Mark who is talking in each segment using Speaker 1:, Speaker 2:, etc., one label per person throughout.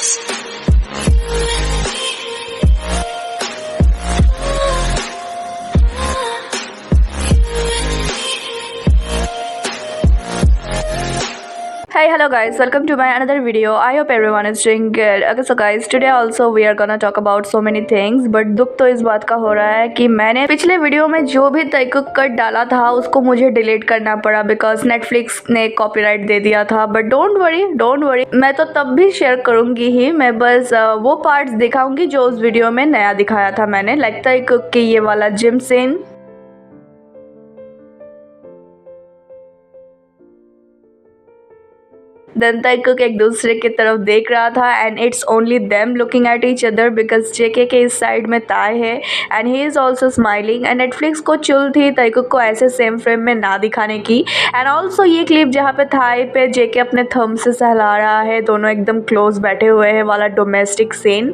Speaker 1: Hi, hello guys, welcome to my another video. I hope everyone is doing good. Okay, so guys, today also we are gonna talk about so many things, but दुख तो इस बात का हो रहा है कि मैंने पिछले वीडियो में जो भी ताइकुक कट डाला था उसको मुझे डिलीट करना पड़ा बिकॉज नेटफ्लिक्स ने कॉपीराइट दे दिया था। बट डोंट वरी, मैं तो तब भी शेयर करूंगी ही। मैं बस वो पार्ट्स दिखाऊंगी जो उस वीडियो में नया दिखाया था मैंने, लाइक ताइकुक के ये वाला जिम सीन, देन ताइकुक एक दूसरे की तरफ देख रहा था and it's only them looking at each other because JK के इस साइड में ताई है and he is also smiling. And Netflix को चुल थी ताइकुक को ऐसे सेम फ्रेम में ना दिखाने की। एंड ऑल्सो ये क्लिप जहाँ पे थाई पे जेके अपने थंब से सहला रहा है, दोनों एकदम क्लोज बैठे हुए हैं वाला डोमेस्टिक सीन।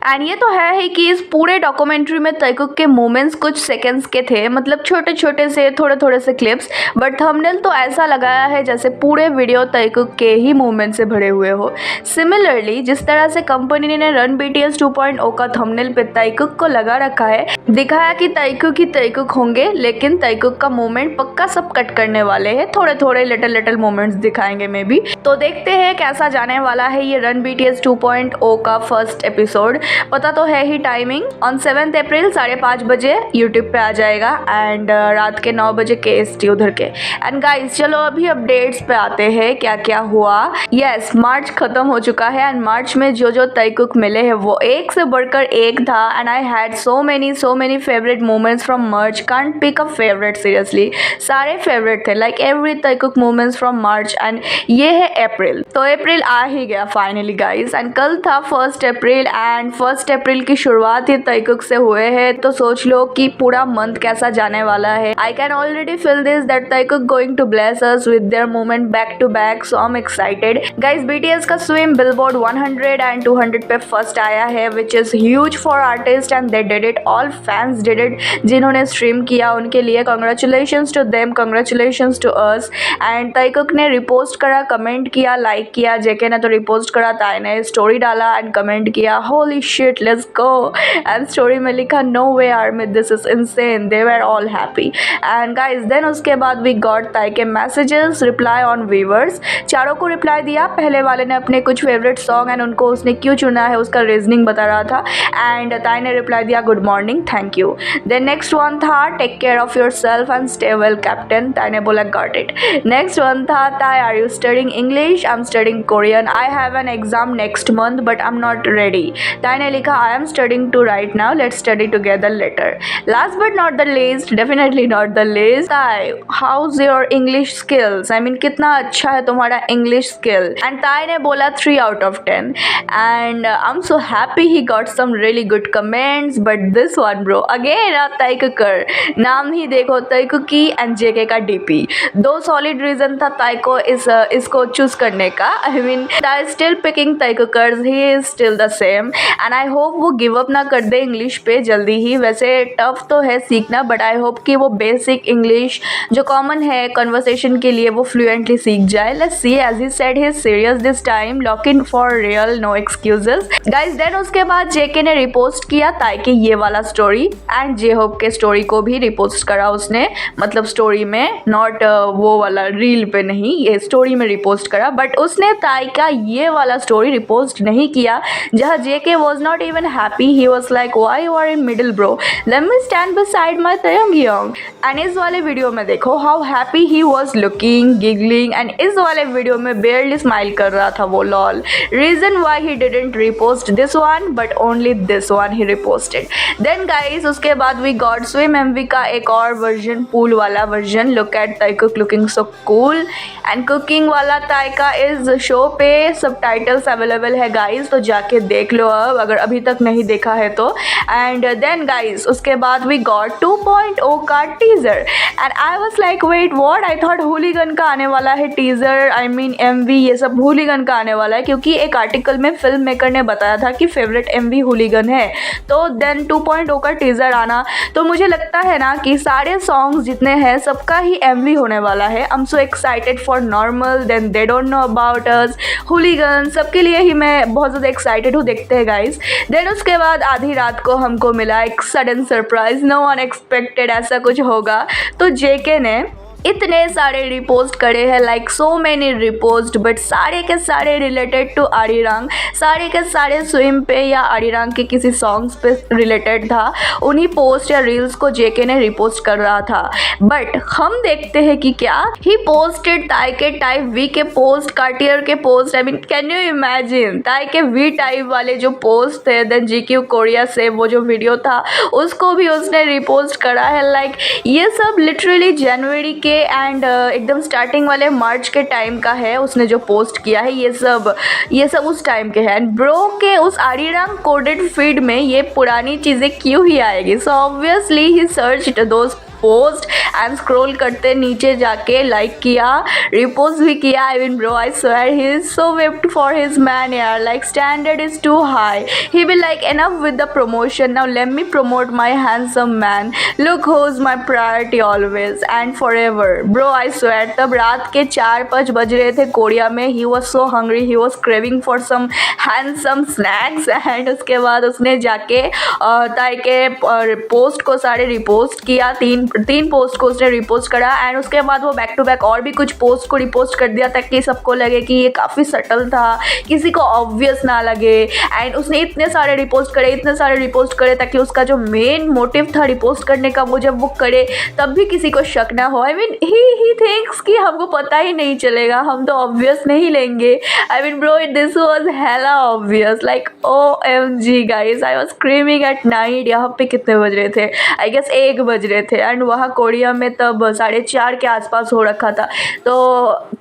Speaker 1: एंड ये तो है ही कि इस पूरे डॉक्यूमेंट्री में ताइकुक के मोमेंट्स कुछ सेकंड्स के थे, मतलब छोटे छोटे से थोड़े से क्लिप्स, बट थंबनेल तो ऐसा लगाया है जैसे पूरे वीडियो ताइकुक के ही मूवमेंट से भरे हुए हो। सिमिलरली जिस तरह से कंपनी ने रन बीटीएस 2.0 का थंबनेल पे ताइकुक को लगा रखा है, दिखाया कि ताइकुक ही ताइकुक होंगे, लेकिन ताइकुक का मूवमेंट पक्का सब कट करने वाले हैं, थोड़े लिटिल मोमेंट्स दिखाएंगे मे बी। तो देखते हैं कैसा जाने वाला है ये रन बीटीएस 2.0 का फर्स्ट एपिसोड। पता तो है ही टाइमिंग, ऑन 7 अप्रैल 5:30 बजे यूट्यूब पे आ जाएगा एंड रात के 9 बजे KST उधर के। एंड गाइस चलो अभी अपडेट्स पे आते हैं क्या क्या हुआ। यस, मार्च खत्म हो चुका है एंड मार्च में जो ताइकुक मिले हैं वो एक से बढ़कर एक था। And I had so many favourite moments from March, can't pick a favourite seriously, सारे फेवरेट थे, like every Taekook moments from March. And ये है अप्रैल, तो अप्रैल आ ही गया फाइनली गाइस। एंड कल था 1 अप्रैल एंड 1 अप्रैल की शुरुआत ही ताइकुक से हुए है, तो सोच लो कि पूरा मंथ कैसा जाने वाला है। I can already feel this that Taekook going to bless us with their moment back to back, so I am excited guys. BTS का स्विम बिलबोर्ड 100 एंड 200 पे फर्स्ट आया है, which is huge for artist and they did it, all fans did it. जिन्होंने stream किया उनके लिए congratulations to them, congratulations to us. And Taekook ने repost करा, कमेंट किया, लाइक किया, जेके ने तो रिपोस्ट करा, ताई ने स्टोरी डाला एंड कमेंट किया holy shit let's go. And story में लिखा no way army this is insane, they were all happy. And guys then उसके बाद वी गॉट ताई के मैसेजेस, रिप्लाई ऑन व्यूअर्स, चारों को रिप्लाई दिया। पहले वाले ने अपने कुछ फेवरेट सॉन्ग एंड उनको उसने क्यों चुना है उसका रीजनिंग बता रहा था एंड ताई ने रिप्लाई दिया good morning thank you. Then next one था take care of yourself and stay well captain, Tae ने बोला गॉट इट। नेक्स्ट वन था Tae are you studying English, I am studying Korean, I have an exam next month but I am not ready, Tae ने लिखा I am studying to right now, let's study together later. Last but not the least, definitely not the least, ताई how's your English skills? I mean कितना अच्छा है तुम्हारा English skill? And ताई ने बोला 3 out of 10 and I'm so happy he got some really good comments, but this one bro again ताइकुकर, नाम ही देखो ताइकुकी एंड जेके का DP, 2 सॉलिड रीजन था ताई को इसको चूज करने का। I mean ताई still picking ताइकुकर्स, he is still the same and I hope वो गिव अप ना कर दे इंग्लिश पे जल्दी ही। वैसे टफ तो है सीखना बट आई होप कि वो बेसिक इंग्लिश जो कॉमन है कन्वर्सेशन के लिए वो फ्लुएंटली सीख जाए। Let's see, as he said he is serious this time, lock in for real, no excuses guys. Then उसके बाद जेके ने रिपोस्ट किया ताई के ये वाला स्टोरी एंड जे होप के स्टोरी को भी रिपोस्ट करा उसने, मतलब स्टोरी में, नॉट वो वाला रील पे नहीं, ये स्टोरी में रिपोस्ट करा। बट उसने ताई का ये वाला स्टोरी रिपोस्ट नहीं किया जहाँ JK was not even happy, he was like why you are in middle bro, let me stand beside my Taeyong। and इस वाले वीडियो में देखो how happy he was looking, giggling and इस वाले video में barely smile कर रहा था वो, lol। reason why he didn't repost this one but only this one he reposted। then guys उसके बाद we got swim MV का एक और वर्जन, पूल वाला version, look at ताइकुक looking so cool and cooking वाला ताई का इस शो पे सबटाइटल्स अवेलेबल है गाइस, तो जाके देख लो अब अगर अभी तक नहीं देखा है तो। एंड देन गाइस उसके बाद वी गॉट 2.0 का teaser and I was like wait what, I thought hooligan का आने वाला है टीजर, आई मीन एमवी ये सब होलीगन का आने वाला है, क्योंकि एक आर्टिकल में फिल्म मेकर ने बताया था कि फेवरेट एमवी होलीगन है। तो देन 2.0 का टीजर आना, तो मुझे लगता है ना कि सारे सॉन्ग्स जितने हैं सबका ही एमवी होने वाला है। I am so excited for normal, then they don't know about us, hooligan, सबके लिए ही मैं बहुत ज़्यादा एक्साइटेड हूँ, देखते हैं गाइस। देन उसके बाद आधी रात को हमको मिला एक सडन सरप्राइज, नो अनएक्सपेक्टेड ऐसा कुछ होगा। तो जेके ने इतने सारे रिपोस्ट करे हैं, like so many repost, but सारे के सारे रिलेटेड टू आरिरांग, सारे के सारे स्विम पे या आरिरांग के किसी सॉन्ग्स पे रिलेटेड था। उन्हीं पोस्ट या रील्स को जेके ने रिपोस्ट कर रहा था। बट हम देखते हैं कि क्या ही पोस्टेड ताइके टाइप वी के पोस्ट, कार्टियर के post, I mean can you imagine ताइके वी टाइप वाले जो पोस्ट थे। देन जीक्यू कोरिया से वो जो वीडियो था उसको भी उसने रिपोस्ट करा है। लाइक ये सब लिटरली जनवरी के एंड एकदम स्टार्टिंग वाले मार्च के टाइम का है, उसने जो पोस्ट किया है ये सब उस टाइम के हैं। एंड ब्रो के उस आरिरांग कोडेड फीड में ये पुरानी चीज़ें क्यों ही आएगी? So obviously he searched those post and scroll करते नीचे जाके लाइक किया, रिपोस्ट भी किया। I mean bro I swear he is so whipped for his man यार, like standard is too high, he will like enough with the promotion, now let me promote my handsome man, look who is my priority always and forever. Bro I swear तब रात के 4-5 बज रहे थे Korea में, he was so hungry, he was craving for some handsome snacks. And उसके बाद उसने जाके ताइके पोस्ट को सारे रिपोस्ट किया, तीन पोस्ट को उसने रिपोस्ट करा। एंड उसके बाद वो बैक टू बैक और भी कुछ पोस्ट को रिपोस्ट कर दिया ताकि सबको लगे कि ये काफ़ी सटल था, किसी को ऑब्वियस ना लगे। एंड उसने इतने सारे रिपोस्ट करे ताकि उसका जो मेन मोटिव था रिपोस्ट करने का, वो जब वो करे तब भी किसी को शक ना हो। आई मीन ही थिंक्स कि हमको पता ही नहीं चलेगा, हम तो ऑब्वियस नहीं लेंगे। I mean bro this was hella obvious, like OMG guys, I was screaming at night. यहाँ पे कितने बज रहे थे? आई गेस 1 बज रहे थे एंड वहाँ कोरिया में तब 4:30 के आसपास हो रखा था। तो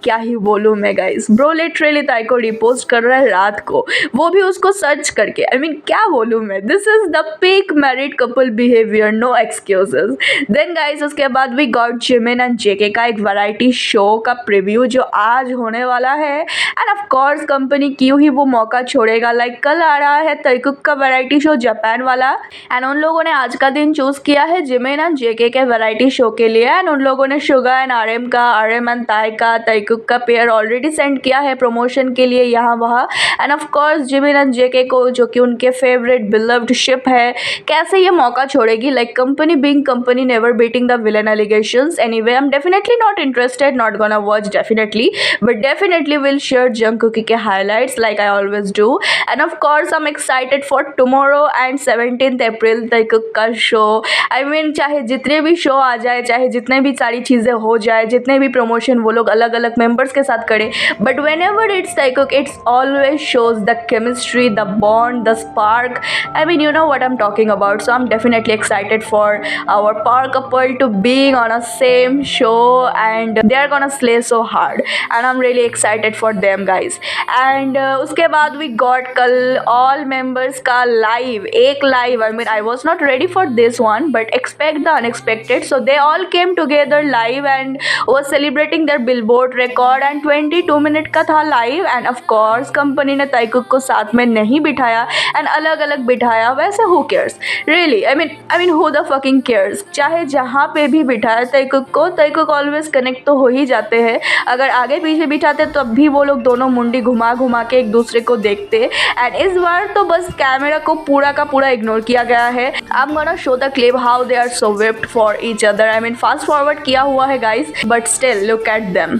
Speaker 1: क्या ही बोलूँ मैं गाइस, ब्रो लिटरली ताइको रिपोस्ट कर रहा है रात को, वो भी उसको सर्च करके। आई मीन क्या बोलूँ मैं, this is the peak married couple behaviour, no excuses. Then guys उसके बाद we got Jimin and JK का एक वैरायटी शो का प्रीव्यू जो आज होने वाला है। एंड ऑफ कोर्स कंपनी क्यों ही वो मौका छोड़ेगा, लाइक कल आ रहा है तैकुक का वैरायटी शो जापान वाला, एंड उन लोगों ने आज का दिन चूज किया है जिमिन एंड जेके के वैरायटी शो के लिए। एंड उन लोगों ने शुगा एंड RM का, RM एंड ताई का, तैकुक का पेयर ऑलरेडी सेंड किया है प्रमोशन के लिए यहाँ वहाँ। And of course Jimin and JK को, जो कि उनके फेवरेट बिलव्ड शिप है, कैसे ये मौका छोड़ेगी? Like company being company, never beating the villain allegations. Anyway I am definitely not interested, not gonna watch definitely, but definitely will share Jungkookie के highlights like I always do. And of course I am excited for tomorrow and 17 April Taekook का शो। I mean चाहे जितने भी show आ जाए, चाहे जितने भी सारी चीज़ें हो जाए, जितने भी प्रमोशन वो लोग अलग अलग मेंबर्स के साथ करें, but whenever it's Taekook it's always shows the chemistry, the bond, the spark. I mean you know what I'm talking about. So I'm definitely excited for our power couple to being on a same show and they're gonna slay so hard and I'm really excited for them guys. And उसके बाद we got कल all members का live, एक live, I mean I was not ready for this one but expect the unexpected. So they all came together live and was celebrating their Billboard record and 22 minute का था live and of course company ने तैकुक को साथ में नहीं बिठाया and अलग अलग बिठाया। वैसे who cares really, I mean who the fucking cares, चाहे जहाँ पे भी बिठाया तैकुक को, तैकुक ऑलवेज कनेक्ट तो हो ही जाते हैं। अगर आगे पीछे बिठाते तब भी वो लोग दोनों मुंडी घुमा घुमा के एक दूसरे को देखते एंड इस बार तो बस कैमरा को पूरा का पूरा इग्नोर किया गया है। I'm gonna show the clip how they are so whipped for each other. I mean fast forward किया हुआ है guys but still look at them.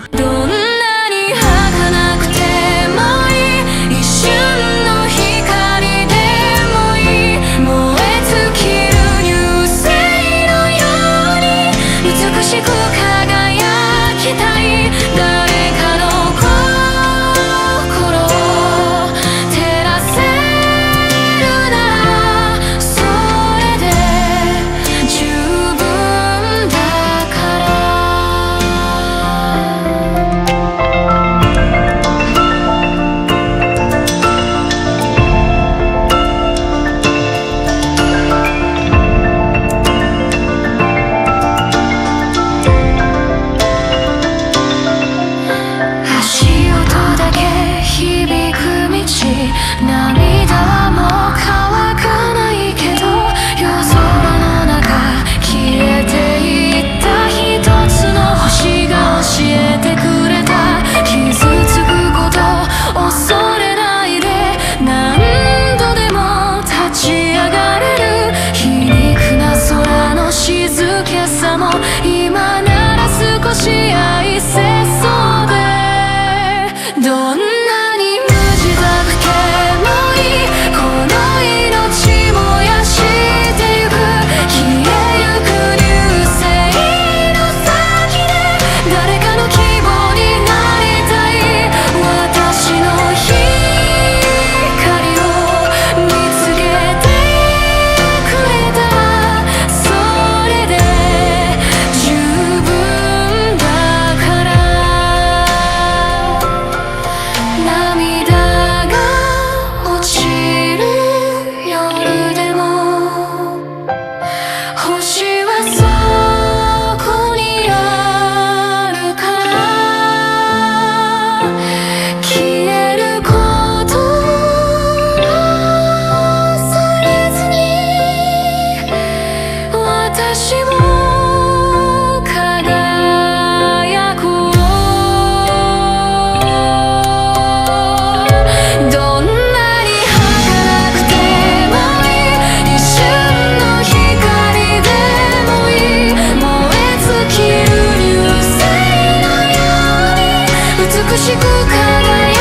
Speaker 2: しく輝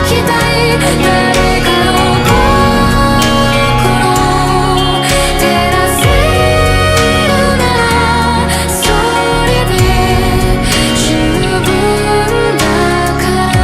Speaker 2: きたい誰かの心照らせるならそれで十分だから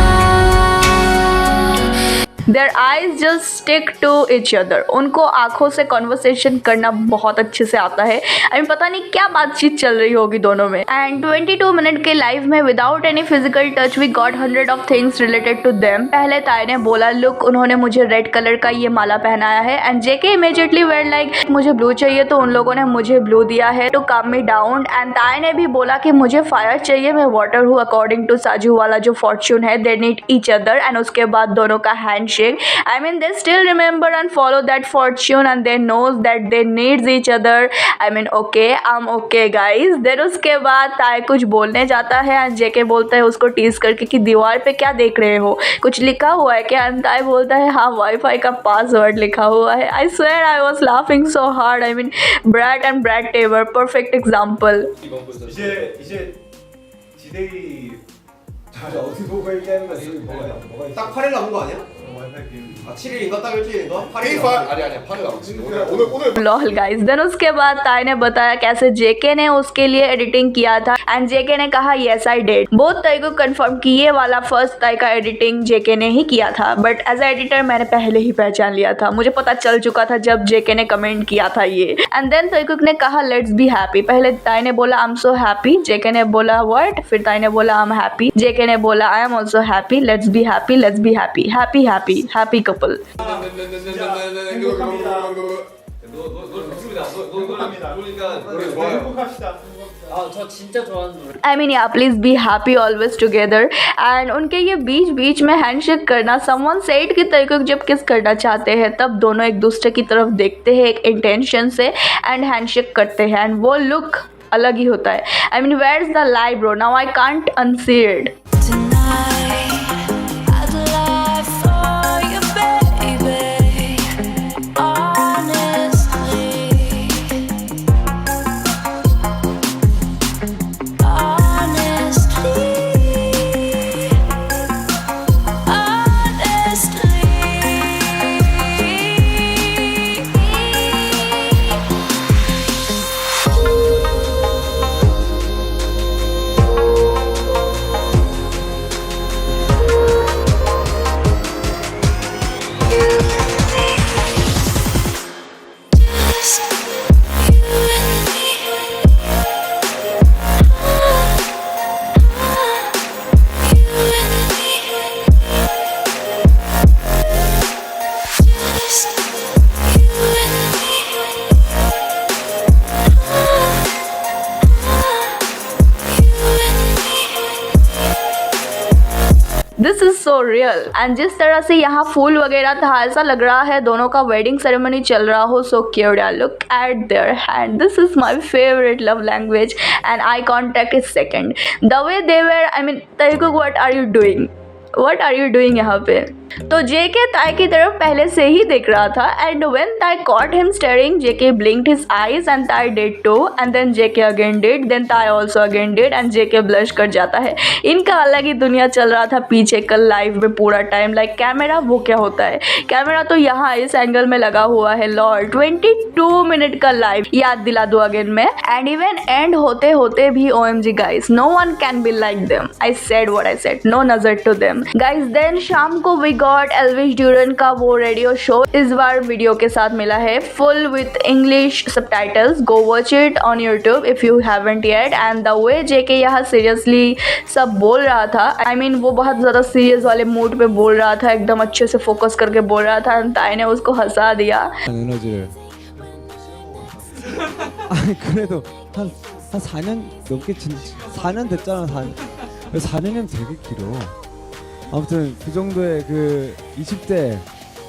Speaker 1: Their eyes just stick to each other. उनको आंखों से conversation करना बहुत अच्छे से आता है. आई मीन पता नहीं क्या बातचीत चल रही होगी दोनों में. एंड 22 मिनट के लाइव में without any physical touch we got 100 of things related to them. पहले ताई ने बोला लुक उन्होंने मुझे रेड कलर का ये माला पहनाया है and JK immediately where like मुझे ब्लू चाहिए तो उन लोगों ने मुझे ब्लू दिया है टू काम मी डाउन. एंड ताई ने भी बोला कि मुझे फायर चाहिए मैं वाटर हूँ अकॉर्डिंग टू साजू वाला जो फॉर्च्यून है they need each other. And उसके बाद दोनों का handshake. I mean they still remember and follow that fortune and they knows that they needs each other. I mean okay I'm okay guys. then उसके बाद ताई कुछ बोलने जाता है एंड जेके बोलता है उसको टीज करके कि दीवार पे क्या देख रहे हो कुछ लिखा हुआ है क्या. एंड ताई बोलता है हाँ वाईफाई का पासवर्ड लिखा हुआ है. I swear I was laughing so hard. I mean Brad and Brad Taylor perfect example.
Speaker 3: 이제 지대이 어떻게 보고 얘기하는 거야? 뭐가 있어? 딱 8일 남은 거 아니야? 아 7일인가 딱 일주일인가? 8일 아니야 8일 남았지. 오늘
Speaker 1: lol guys. Then उसके बाद ताई ने बताया कैसे जेके ने उसके लिए एडिटिंग किया था एंड जेके ने कहा येस आई डिड. बोथ ताई को कंफर्म कि ये वाला फर्स्ट ताई का एडिटिंग जेके ने ही किया था बट एज ए एडिटर मैंने पहले ही पहचान लिया था. मुझे पता चल चुका था जब जेके ने कमेंट किया था ये. एंड देन ताईकुक ने कहा लेट्स बी हैप्पी. पहले ताई ने बोला I am so happy. JK ने बोला व्हाट. फिर ताई ने बोला आई एम हैप्पी. जेके ने बोला I am also happy. Let's be happy let's be happy happy happy happy couple.
Speaker 4: 저 진짜 좋아하는 노래.
Speaker 1: I mean yeah please be happy always together. And उनके ये बीच बीच में हैंडशेक करना someone said कि ताईकुक जब किस करना चाहते हैं तब दोनों एक दूसरे की तरफ देखते हैं एक इंटेंशन से एंड हैंडशेक करते हैं एंड वो लुक अलग ही होता है. I mean where is the lie bro now I can't unsee it.
Speaker 2: I'd lie for you, baby. Honestly,
Speaker 1: this is so real. And जिस तरह से यहाँ फूल वगैरह था ऐसा लग रहा है दोनों का वेडिंग सेरेमनी चल रहा हो. So cute. Look at their hand. This is my favourite love language and eye contact is second. The way they were I mean Taekook what are you doing what are you doing यहाँ पे. तो जेके ताई की तरफ पहले से ही देख रहा था एंड व्हेन ताई cot him steering JK blinked his eyes and ताई did too and then JK again did then ताई also again did and JK blush कर जाता है. इनका अलग ही दुनिया चल रहा था पीछे कल लाइव में पूरा टाइम. लाइक कैमरा वो क्या होता है. कैमरा तो यहाँ इस एंगल में लगा हुआ है. लॉर्ड 22 मिनट का लाइव याद दिला दो अगेन में. एंड इवन एंड होते होते भी OMG guys no one can be like them. I said what I said. No नजर टू देम गाइस. देन शाम को वी गॉट एल्विश ड्यूरन का वो रेडियो शो. इस बार वीडियो के साथ मिला है full with English subtitles. Go watch it on YouTube if you haven't yet. And the way JK यहाँ सीरियसली सब बोल रहा था. आई मीन वो बहुत ज़्यादा सीरियस वाले मूड पे बोल रहा था. एकदम अच्छे से फोकस करके बोल रहा था. ताई ने उसको हंसा दिया.
Speaker 5: 에너지를 아니 그래도 한 4년 넘게 4년 됐잖아. 4년이면 되게 길어. 아무튼 그 정도의 그 20대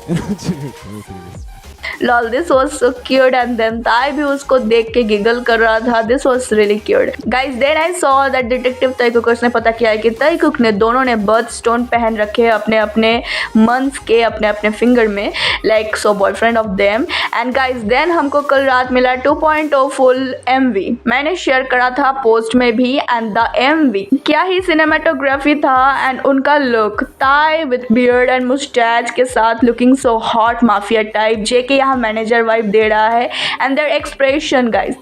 Speaker 5: 에너지를 보여드리겠습니다.
Speaker 1: Lol this was so cute and then Tae भी उसको देख के गिगल कर रहा था. This was really cute guys. Then I saw that detective Taekook ने पता किया है कि ताइकुक ने दोनों ने बर्थ स्टोन पहन रखे हैं अपने अपने मंथ्स के अपने अपने फिंगर में, like so boyfriend of them. And guys then हमको कल रात मिला 2.0 फुल MV. मैंने शेयर करा था पोस्ट में भी. एंड द MV क्या ही सिनेमाटोग्राफी था. एंड उनका look Tae with beard and moustache के साथ looking so hot mafia type. JK यहाँ मैनेजर वाइब दे रहा है. एंड देयर एक्सप्रेशन गाइस,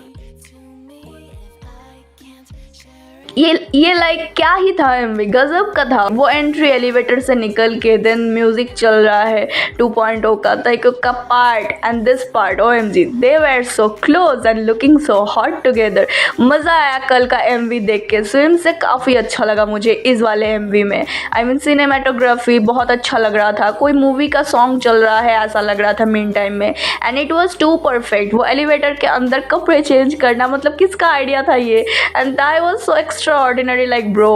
Speaker 1: ये लाइक क्या ही था. MV गजब का था. वो एंट्री एलिवेटर से निकल के देन म्यूजिक चल रहा है 2.0 का, ताइकुक का part and this part. OMG they were so close and looking so hot together. मज़ा आया कल का MV देख के. स्विम से काफ़ी अच्छा लगा मुझे इस वाले MV में. आई मीन सिनेमाटोग्राफी बहुत अच्छा लग रहा था. कोई मूवी का सॉन्ग चल रहा है ऐसा लग रहा था मीन टाइम में. And it was too perfect. वो एलिवेटर के अंदर कपड़े चेंज करना मतलब किसका आइडिया था ये. एंड ताई was so extraordinary like bro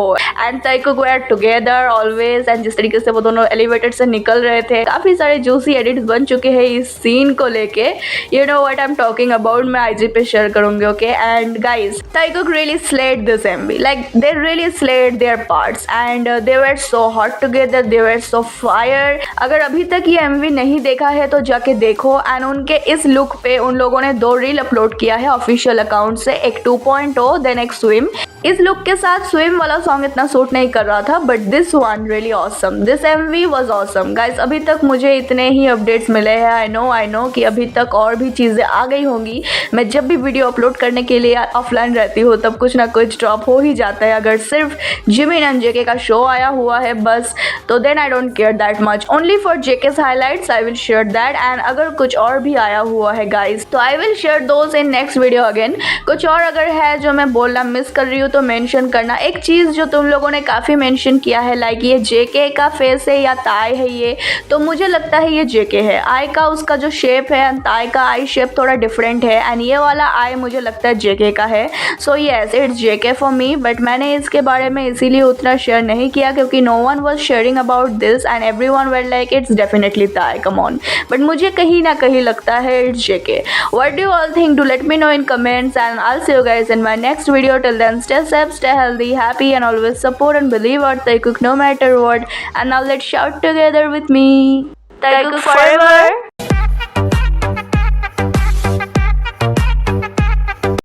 Speaker 1: and Taekook were together always. and जिस तरीके से वो दोनों एलिवेटर से निकल रहे थे, काफ़ी सारे जूसी एडिट्स बन चुके हैं इस सीन को लेके. you know what I'm talking about. मैं IG पे शेयर करूँगी. Okay and guys Taekook really slayed this MV. like they really slayed their parts and they were so hot together. they were so fire. अगर अभी तक ये MV नहीं देखा है तो जाके देखो. एंड उनके इस लुक पे उन लोगों ने 2 रील अपलोड किया है ऑफिशियल अकाउंट से, एक 2.0 देन एक स्विम. इस लुक के साथ स्विम वाला सॉन्ग इतना सूट नहीं कर रहा था, but this one really awesome. This MV was awesome guys. अभी तक मुझे इतने ही अपडेट्स मिले हैं. आई नो कि अभी तक और भी चीज़ें आ गई होंगी. मैं जब भी वीडियो अपलोड करने के लिए ऑफलाइन रहती हूँ तब कुछ ना कुछ ड्रॉप हो ही जाता है. अगर सिर्फ जिमिन एंड जेके का शो आया हुआ है बस, तो then I don't care that much. Only for JK's highlights I will share that. And अगर कुछ और भी आया हुआ है गाइस तो I will share those in next video again. कुछ और अगर है जो मैं बोलना मिस कर रही हूँ तो मेंशन करना. एक चीज़ जो तुम लोगों ने काफ़ी मेंशन किया है, लाइक ये जेके का फेस है या ताई है ये, तो मुझे लगता है ये जेके है. आई का उसका जो शेप है एंड ताई का आई शेप थोड़ा डिफरेंट है. एंड ये वाला आई मुझे लगता है जेके का है. So yes it's JK for me. But मैंने इसके बारे में इसीलिए उतना शेयर नहीं किया क्योंकि no one was sharing about this and everyone were like it's definitely ताई, कम ऑन. बट मुझे कहीं ना कहीं लगता है it's JK. What do you all think? Do let me know in comments and I will see you guys in my next video. Till then, stay safe, stay healthy, happy, and always support and believe our Taekook no matter what. And now let's shout together with me. Taekook forever!